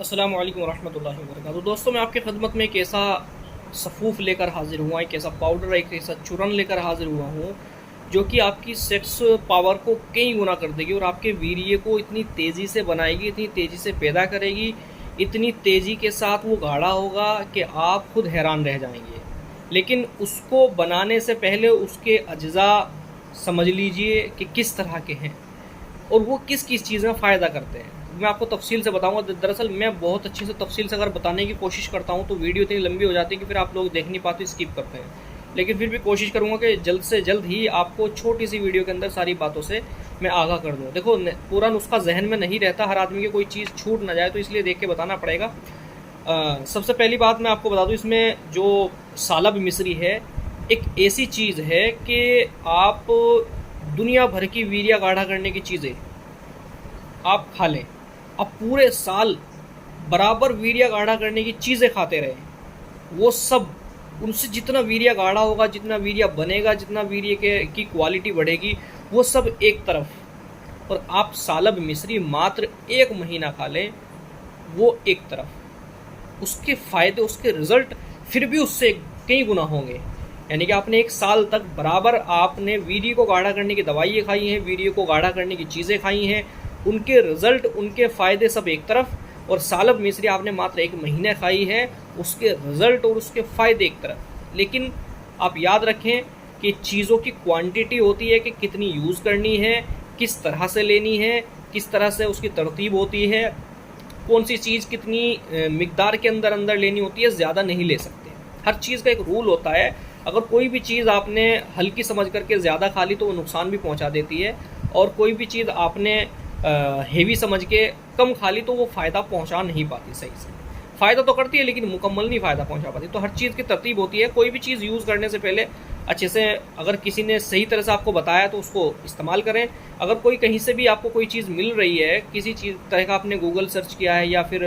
अस्सलाम वालेकुम रहमतुल्लाहि व बरकातहू। तो दोस्तों, मैं आपकी खिदमत में एक ऐसा सफ़ूफ़ लेकर हाज़िर हुआ, एक ऐसा पाउडर, एक ऐसा चूरन लेकर हाज़िर हुआ हूँ जो कि आपकी सेक्स पावर को कई गुना कर देगी और आपके वीर्य को इतनी तेज़ी से बनाएगी, इतनी तेज़ी से पैदा करेगी, इतनी तेज़ी के साथ वो गाढ़ा होगा कि आप खुद हैरान रह जाएंगे। लेकिन उसको बनाने से पहले उसके अज्जा समझ लीजिए कि किस तरह के हैं और वो किस किस चीज़ में फ़ायदा करते हैं। मैं आपको तफसील से बताऊंगा। दरअसल मैं बहुत अच्छी से तफसील से अगर बताने की कोशिश करता हूं तो वीडियो इतनी लंबी हो जाती है कि फिर आप लोग देख नहीं पाते, स्किप करते हैं। लेकिन फिर भी कोशिश करूंगा कि जल्द से जल्द ही आपको छोटी सी वीडियो के अंदर सारी बातों से मैं आगाह कर दूँ। देखो, पूरा नुस्खा जहन में नहीं रहता, हर आदमी की कोई चीज़ छूट ना जाए, तो इसलिए देख के बताना पड़ेगा। सबसे पहली बात मैं आपको बता दूँ, इसमें जो सालब मिश्री है एक ऐसी चीज़ है कि आप दुनिया भर की वीर्य गाढ़ा करने की चीज़ें आप खा लें, आप पूरे साल बराबर वीर्य गाढ़ा करने की चीज़ें खाते रहें, वो सब, उनसे जितना वीर्य गाढ़ा होगा, जितना वीर्य बनेगा, जितना वीर्य के की क्वालिटी बढ़ेगी, वो सब एक तरफ। और आप सालब मिश्री मात्र 1 महीना खा लें, वो एक तरफ। उसके फ़ायदे, उसके रिज़ल्ट फिर भी उससे कई गुना होंगे। यानी कि आपने 1 साल तक बराबर आपने वीर्य को गाढ़ा करने की दवाइयाँ खाई हैं, वीर्य को गाढ़ा करने की चीज़ें खाई हैं, उनके रिज़ल्ट, उनके फ़ायदे सब एक तरफ, और सालब मिश्री आपने मात्र 1 महीने खाई है, उसके रिज़ल्ट और उसके फ़ायदे एक तरफ। लेकिन आप याद रखें कि चीज़ों की क्वांटिटी होती है कि कितनी यूज़ करनी है, किस तरह से लेनी है, किस तरह से उसकी तरतीब होती है, कौन सी चीज़ कितनी मिकदार के अंदर अंदर लेनी होती है, ज़्यादा नहीं ले सकते। हर चीज़ का एक रूल होता है। अगर कोई भी चीज़ आपने हल्की समझ करके ज़्यादा खा ली तो वो नुकसान भी पहुंचा देती है, और कोई भी चीज़ आपने हेवी समझ के कम खा ली तो वो फ़ायदा पहुंचा नहीं पाती सही से। फ़ायदा तो करती है लेकिन मुकम्मल नहीं फ़ायदा पहुंचा पाती। तो हर चीज़ की तरतीब होती है। कोई भी चीज़ यूज़ करने से पहले अच्छे से, अगर किसी ने सही तरह से आपको बताया तो उसको इस्तेमाल करें। अगर कोई कहीं से भी आपको कोई चीज़ मिल रही है, किसी चीज़ तरह का आपने गूगल सर्च किया है या फिर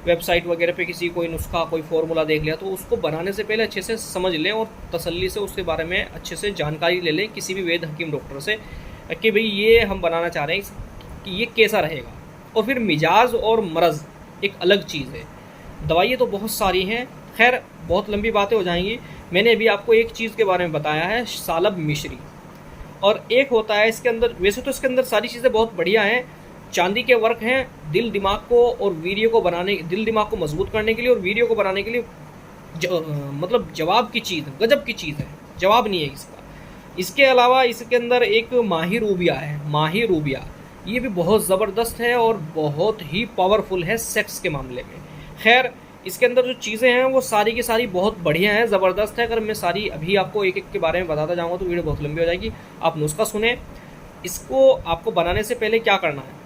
वेबसाइट वगैरह पे किसी कोई नुस्खा, कोई फार्मूला देख लिया, तो उसको बनाने से पहले अच्छे से समझ लें और तसल्ली से उसके बारे में अच्छे से जानकारी ले लें किसी भी वैद्य हकीम डॉक्टर से कि भाई ये हम बनाना चाह रहे हैं कि ये कैसा रहेगा। और फिर मिजाज और मरज़ एक अलग चीज़ है। दवाइयाँ तो बहुत सारी हैं, खैर बहुत लंबी बातें हो जाएंगी। मैंने अभी आपको एक चीज़ के बारे में बताया है, सालब मिश्री, और एक होता है इसके अंदर, वैसे तो इसके अंदर सारी चीज़ें बहुत बढ़िया हैं, चांदी के वर्क हैं। दिल दिमाग को और वीर्य को बनाने, दिल दिमाग को मजबूत करने के लिए और वीर्य को बनाने के लिए मतलब जवाब की चीज़, गजब की चीज़ है, जवाब नहीं है इसका। इसके अलावा इसके अंदर एक माही रूबिया है, माही रूबिया, ये भी बहुत ज़बरदस्त है और बहुत ही पावरफुल है सेक्स के मामले में। खैर, इसके अंदर जो चीज़ें हैं वो सारी की सारी बहुत बढ़िया हैं, ज़बरदस्त है। अगर मैं सारी अभी आपको एक एक के बारे में बताता जाऊँगा तो वीडियो बहुत लंबी हो जाएगी। आप नुस्खा सुने। इसको आपको बनाने से पहले क्या करना है,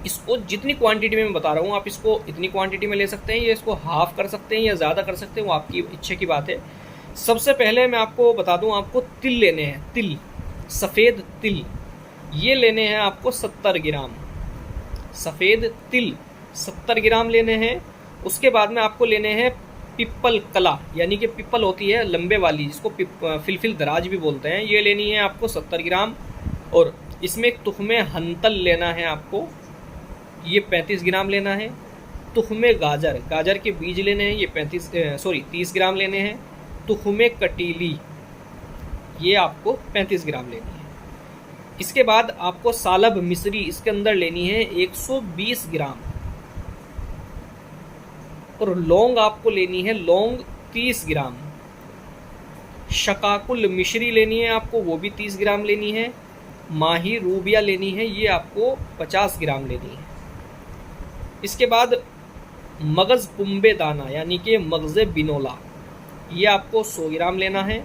इसको जितनी क्वांटिटी में मैं बता रहा हूँ आप इसको इतनी क्वांटिटी में ले सकते हैं, या इसको हाफ़ कर सकते हैं या ज़्यादा कर सकते हैं, वो आपकी इच्छा की बात है। सबसे पहले मैं आपको बता दूँ, आपको तिल लेने हैं, तिल, सफ़ेद तिल, ये लेने हैं आपको 70 ग्राम। सफ़ेद तिल 70 ग्राम लेने हैं। उसके बाद में आपको लेने हैं पिपल कला, यानी कि पिपल होती है लंबे वाली, जिसको फिलफिल दराज भी बोलते हैं, ये लेनी है आपको 70 ग्राम। और इसमें एक तुख्मे हंतल लेना है आपको, ये 35 ग्राम लेना है। तुख्मे गाजर, गाजर के बीज लेने हैं, ये 30 ग्राम लेने हैं। तुख्मे कटीली, ये आपको 35 ग्राम लेनी है। इसके बाद आपको सालब मिश्री इसके अंदर लेनी है 120 ग्राम। और लौंग आपको लेनी है, लौंग 30 ग्राम। शकाकुल मिश्री लेनी है आपको, वो भी 30 ग्राम लेनी है। माही रूबिया लेनी है, ये आपको 50 ग्राम लेनी है। इसके बाद मगज़ पुम्बे दाना, यानी कि मगज़ बिनोला, ये आपको 100 ग्राम लेना है।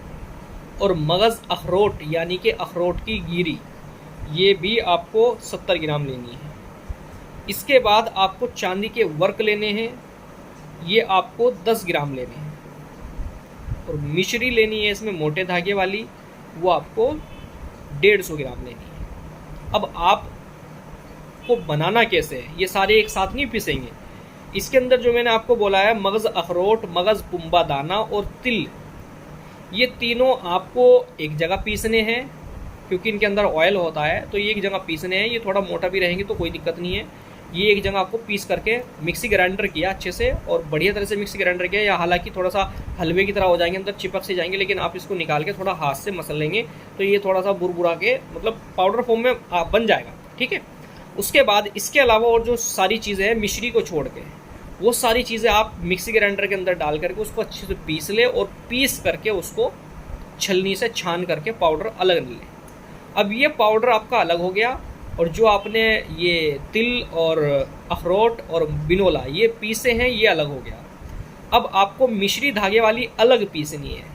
और मगज़ अखरोट, यानी कि अखरोट की गिरी, ये भी आपको 70 ग्राम लेनी है। इसके बाद आपको चांदी के वर्क लेने हैं, ये आपको 10 ग्राम लेने हैं। और मिश्री लेनी है इसमें मोटे धागे वाली, वो आपको 150 ग्राम लेनी है। अब आपको बनाना कैसे है, ये सारे एक साथ नहीं पिसेंगे। इसके अंदर जो मैंने आपको बोला है, मगज़ अखरोट, मगज़ पुम्बा दाना और तिल, ये तीनों आपको एक जगह पीसने हैं, क्योंकि इनके अंदर ऑयल होता है, तो ये एक जगह पीसने हैं। ये थोड़ा मोटा भी रहेंगे तो कोई दिक्कत नहीं है। ये एक जगह आपको पीस करके मिक्सी ग्राइंडर किया अच्छे से, और बढ़िया तरह से मिक्सी ग्राइंडर किया, या हालांकि थोड़ा सा हलवे की तरह हो जाएंगे, अंदर चिपक से जाएंगे, लेकिन आप इसको निकाल के थोड़ा हाथ से मसल लेंगे तो ये थोड़ा सा बुरबुरा के मतलब पाउडर फॉर्म में बन जाएगा, ठीक है। उसके बाद इसके अलावा और जो सारी चीज़ें हैं मिश्री को छोड़ के, वो सारी चीज़ें आप मिक्सी ग्राइंडर के अंदर डाल करके उसको अच्छे से पीस ले, और पीस करके उसको छलनी से छान करके पाउडर अलग ले। अब ये पाउडर आपका अलग हो गया, और जो आपने ये तिल और अखरोट और बिनोला ये पीसे हैं ये अलग हो गया। अब आपको मिश्री धागे वाली अलग पीसनी है।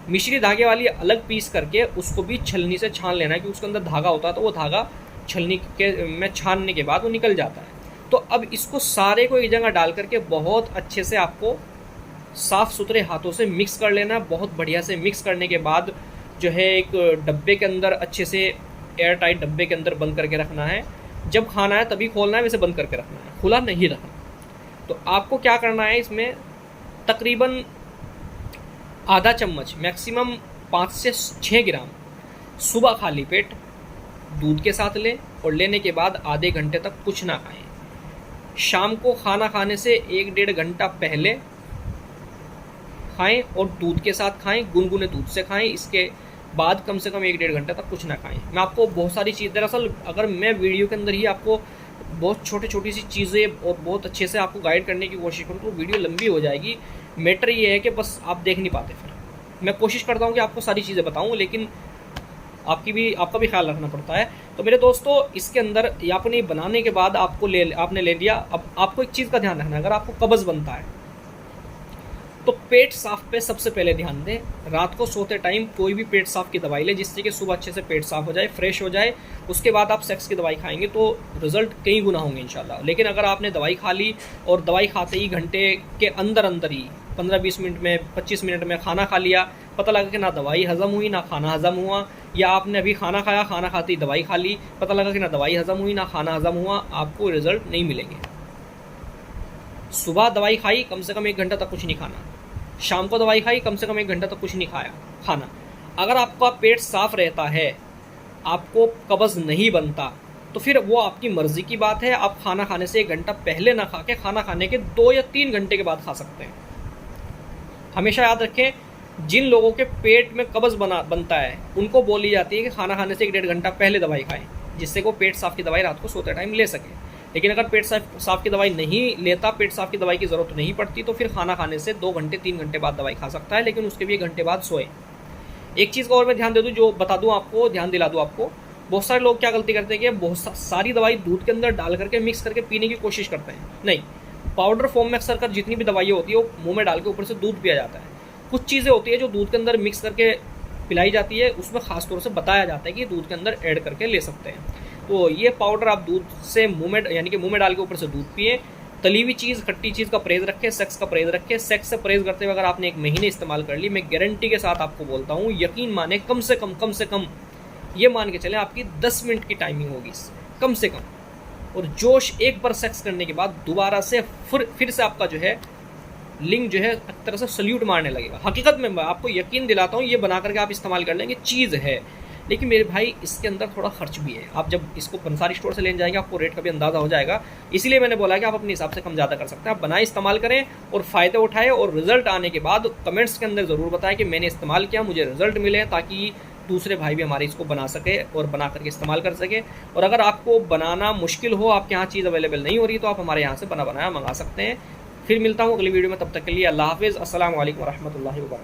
मिश्री धागे वाली अलग पीस करके उसको भी छलनी से छान लेना है, कि उसके अंदर धागा होता है तो वो धागा छलनी के में छानने के बाद वो निकल जाता है। तो अब इसको सारे को एक जगह डाल करके बहुत अच्छे से आपको साफ़ सुथरे हाथों से मिक्स कर लेना है। बहुत बढ़िया से मिक्स करने के बाद जो है एक डब्बे के अंदर अच्छे से एयर टाइट डब्बे के अंदर बंद करके रखना है। जब खाना है तभी खोलना है, वैसे बंद करके रखना है, खुला नहीं रखना। तो आपको क्या करना है, इसमें तकरीबन आधा चम्मच मैक्सिमम 5 से 6 ग्राम सुबह खाली पेट दूध के साथ लें, और लेने के बाद आधे घंटे तक कुछ ना खाएं। शाम को खाना खाने से 1-1.5 घंटा पहले खाएं और दूध के साथ खाएं, गुनगुने दूध से खाएं। इसके बाद कम से कम 1-1.5 घंटे तक कुछ ना खाएं। मैं आपको बहुत सारी चीज़, दरअसल अगर मैं वीडियो के अंदर ही आपको बहुत छोटी सी चीज़ें और बहुत अच्छे से आपको गाइड करने की कोशिश करूँ तो वीडियो लंबी हो जाएगी। मैटर ये है कि बस आप देख नहीं पाते। फिर मैं कोशिश करता हूँ कि आपको सारी चीज़ें बताऊँ, लेकिन आपका भी ख्याल रखना पड़ता है। तो मेरे दोस्तों, इसके अंदर आपने बनाने के बाद आपने ले लिया। अब आपको एक चीज़ का ध्यान रखना है, अगर आपको कब्ज़ बनता है तो पेट साफ पे सबसे पहले ध्यान दें। रात को सोते टाइम कोई भी पेट साफ की दवाई लें, जिससे कि सुबह अच्छे से पेट साफ हो जाए, फ्रेश हो जाए। उसके बाद आप सेक्स की दवाई खाएंगे तो रिजल्ट कई गुना होंगे इंशाल्लाह। लेकिन अगर आपने दवाई खा ली और दवाई खाते ही घंटे के अंदर ही 15-20 मिनट में 25 मिनट में खाना खा लिया, पता लगा कि ना दवाई हज़म हुई ना खाना हज़म हुआ, या आपने अभी खाना खाया, खाना खाते ही दवाई खा ली, पता लगा कि ना दवाई हज़म हुई ना खाना हज़म हुआ, आपको रिजल्ट नहीं मिलेंगे। सुबह दवाई खाई, कम से कम 1 घंटा तक कुछ नहीं खाना। शाम को दवाई खाई, कम से कम 1 घंटा तक कुछ नहीं खाना। अगर आपका पेट साफ रहता है, आपको कब्ज़ नहीं बनता, तो फिर वो आपकी मर्ज़ी की बात है। आप खाना खाने से 1 घंटा पहले ना खा के खाना खाने के 2 या 3 घंटे के बाद खा सकते हैं। हमेशा याद रखें, जिन लोगों के पेट में कब्ज़ बनता है उनको बोली जाती है कि खाना खाने से 1-1.5 घंटा पहले दवाई खाएं, जिससे वो पेट साफ की दवाई रात को सोते टाइम ले सके। लेकिन अगर पेट साफ की दवाई नहीं लेता, पेट साफ की दवाई की ज़रूरत नहीं पड़ती, तो फिर खाना खाने से 2 घंटे 3 घंटे बाद दवाई खा सकता है, लेकिन उसके भी 1 घंटे बाद सोए। एक चीज़ का और मैं ध्यान दे दूँ, जो बता दूँ आपको, ध्यान दिला दूँ आपको। बहुत सारे लोग क्या गलती करते हैं कि बहुत सारी दवाई दूध के अंदर डाल करके मिक्स करके पीने की कोशिश करते हैं। नहीं, पाउडर फॉर्म में अक्सर कर जितनी भी दवाइयाँ होती है वो मुँह में डाल के ऊपर से दूध पिया जाता है। कुछ चीज़ें होती है जो दूध के अंदर मिक्स करके पिलाई जाती है, उसमें ख़ास तौर से बताया जाता है कि दूध के अंदर ऐड करके ले सकते हैं। तो ये पाउडर आप दूध से मुंह में, यानी कि मुंह में डाल के ऊपर से दूध पिए। तली हुई चीज़, खट्टी चीज़ का परहेज़ रखें, सेक्स का परहेज़ रखें। सेक्स से परहेज़ करते हुए अगर आपने 1 महीने इस्तेमाल कर ली, मैं गारंटी के साथ आपको बोलता हूँ, यकीन माने, कम से कम ये मान के चलें आपकी 10 मिनट की टाइमिंग होगी कम से कम। और जोश एक बार सेक्स करने के बाद दोबारा से फिर से आपका जो है लिंग जो है एक तरह से सल्यूट मारने लगेगा। हकीकत में मैं आपको यकीन दिलाता हूँ, ये बना करके आप इस्तेमाल कर लेंगे, चीज़ है। लेकिन मेरे भाई, इसके अंदर थोड़ा खर्च भी है। आप जब इसको पंसारी स्टोर से लेने जाएंगे, आपको रेट का भी अंदाज़ा हो जाएगा। इसीलिए मैंने बोला कि आप अपने हिसाब से कम ज़्यादा कर सकते हैं। आप बनाए, इस्तेमाल करें और फ़ायदे उठाएं, और रिजल्ट आने के बाद कमेंट्स के अंदर ज़रूर बताएं कि मैंने इस्तेमाल किया, मुझे रिजल्ट मिले, ताकि दूसरे भाई भी हमारे इसको बना सके और बना करके इस्तेमाल कर सके। और अगर आपको बनाना मुश्किल हो, आपके यहाँ चीज़ अवेलेबल नहीं हो रही, तो आप हमारे यहाँ से बनाया मंगा सकते हैं। फिर मिलता हूँ अगली वीडियो में, तब तक के लिए अल्लाह हाफ़िज़। अस्सलामु अलैकुम वरहमतुल्लाहि वबरकातुहू।